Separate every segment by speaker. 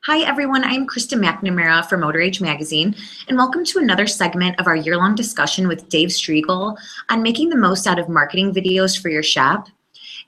Speaker 1: Hi everyone, I'm Krista McNamara from Motor Age Magazine, and welcome to another segment of our year-long discussion with Dave Striegel on making the most out of marketing videos for your shop.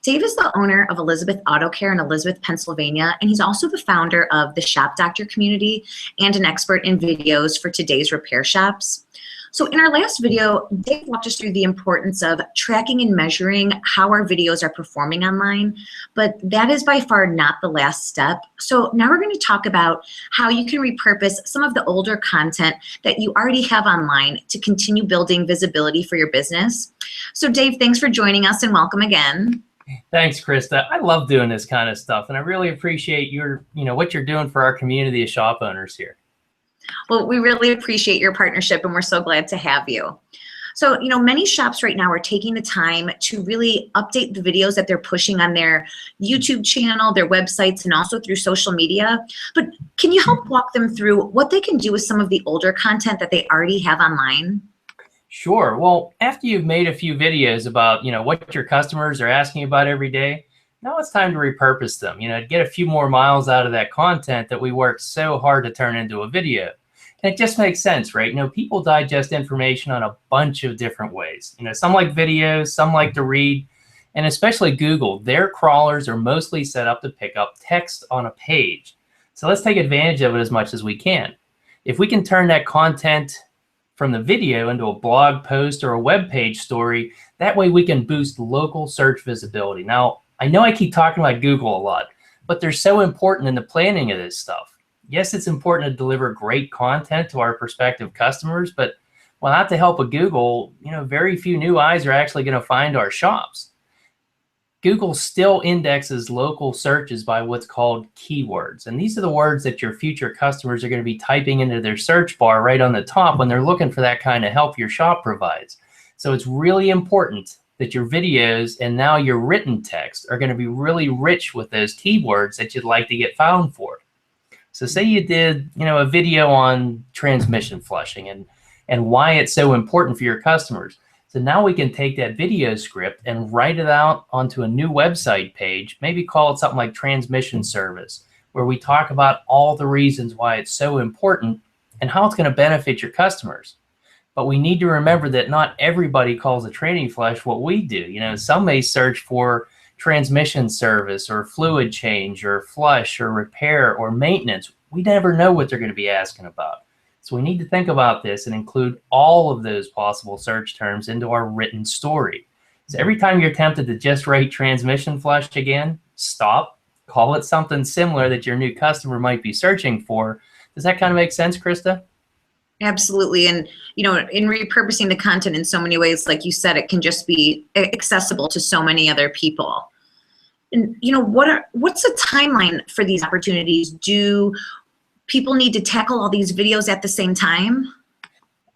Speaker 1: Dave is the owner of Elizabeth Auto Care in Elizabeth, Pennsylvania, and he's also the founder of the Shop Doctor community and an expert in videos for today's repair shops. So in our last video, Dave walked us through the importance of tracking and measuring how our videos are performing online, but that is by far not the last step. So now we're going to talk about how you can repurpose some of the older content that you already have online to continue building visibility for your business. So Dave, thanks for joining us and welcome again.
Speaker 2: Thanks, Krista. I love doing this kind of stuff, and I really appreciate what you're doing for our community of shop owners here.
Speaker 1: Well, we really appreciate your partnership, and we're so glad to have you. So, many shops right now are taking the time to really update the videos that they're pushing on their YouTube channel, their websites, and also through social media. But can you help walk them through what they can do with some of the older content that they already have online?
Speaker 2: Sure. Well, after you've made a few videos about, what your customers are asking about every day, now it's time to repurpose them, to get a few more miles out of that content that we worked so hard to turn into a video. And it just makes sense, right? People digest information on a bunch of different ways. Some like videos, some like to read, and especially Google, their crawlers are mostly set up to pick up text on a page. So let's take advantage of it as much as we can. If we can turn that content from the video into a blog post or a web page story, that way we can boost local search visibility. Now, I know I keep talking about Google a lot, but they're so important in the planning of this stuff. Yes, it's important to deliver great content to our prospective customers, but without the help of Google, very few new eyes are actually going to find our shops. Google still indexes local searches by what's called keywords. And these are the words that your future customers are going to be typing into their search bar right on the top when they're looking for that kind of help your shop provides. So it's really important that your videos and now your written text are going to be really rich with those keywords that you'd like to get found for. So say you did, a video on transmission flushing and why it's so important for your customers. So now we can take that video script and write it out onto a new website page, maybe call it something like transmission service, where we talk about all the reasons why it's so important and how it's going to benefit your customers. But we need to remember that not everybody calls a tranny flush what we do. Some may search for transmission service or fluid change or flush or repair or maintenance. We never know what they're going to be asking about. So we need to think about this and include all of those possible search terms into our written story. So every time you're tempted to just write transmission flush again, stop, call it something similar that your new customer might be searching for. Does that kind of make sense, Krista?
Speaker 1: Absolutely. And, in repurposing the content in so many ways, like you said, it can just be accessible to so many other people. And, what's the timeline for these opportunities? Do people need to tackle all these videos at the same time?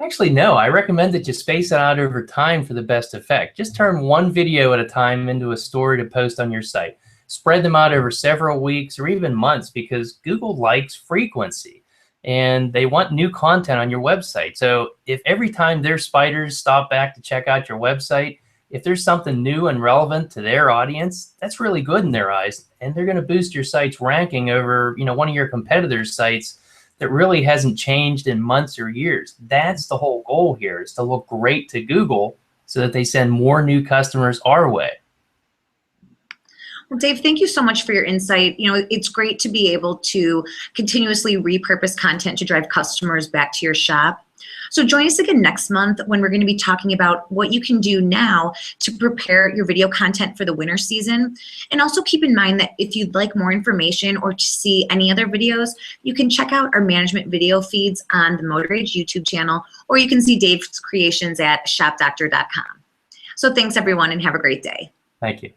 Speaker 2: Actually, no. I recommend that you space it out over time for the best effect. Just turn one video at a time into a story to post on your site. Spread them out over several weeks or even months because Google likes frequency. And they want new content on your website. So if every time their spiders stop back to check out your website, if there's something new and relevant to their audience, that's really good in their eyes. And they're going to boost your site's ranking over, one of your competitors' sites that really hasn't changed in months or years. That's the whole goal here, is to look great to Google so that they send more new customers our way.
Speaker 1: Well, Dave, thank you so much for your insight. It's great to be able to continuously repurpose content to drive customers back to your shop. So join us again next month when we're going to be talking about what you can do now to prepare your video content for the winter season. And also keep in mind that if you'd like more information or to see any other videos, you can check out our management video feeds on the Motor Age YouTube channel, or you can see Dave's creations at shopdoctor.com. So thanks everyone and have a great day.
Speaker 2: Thank you.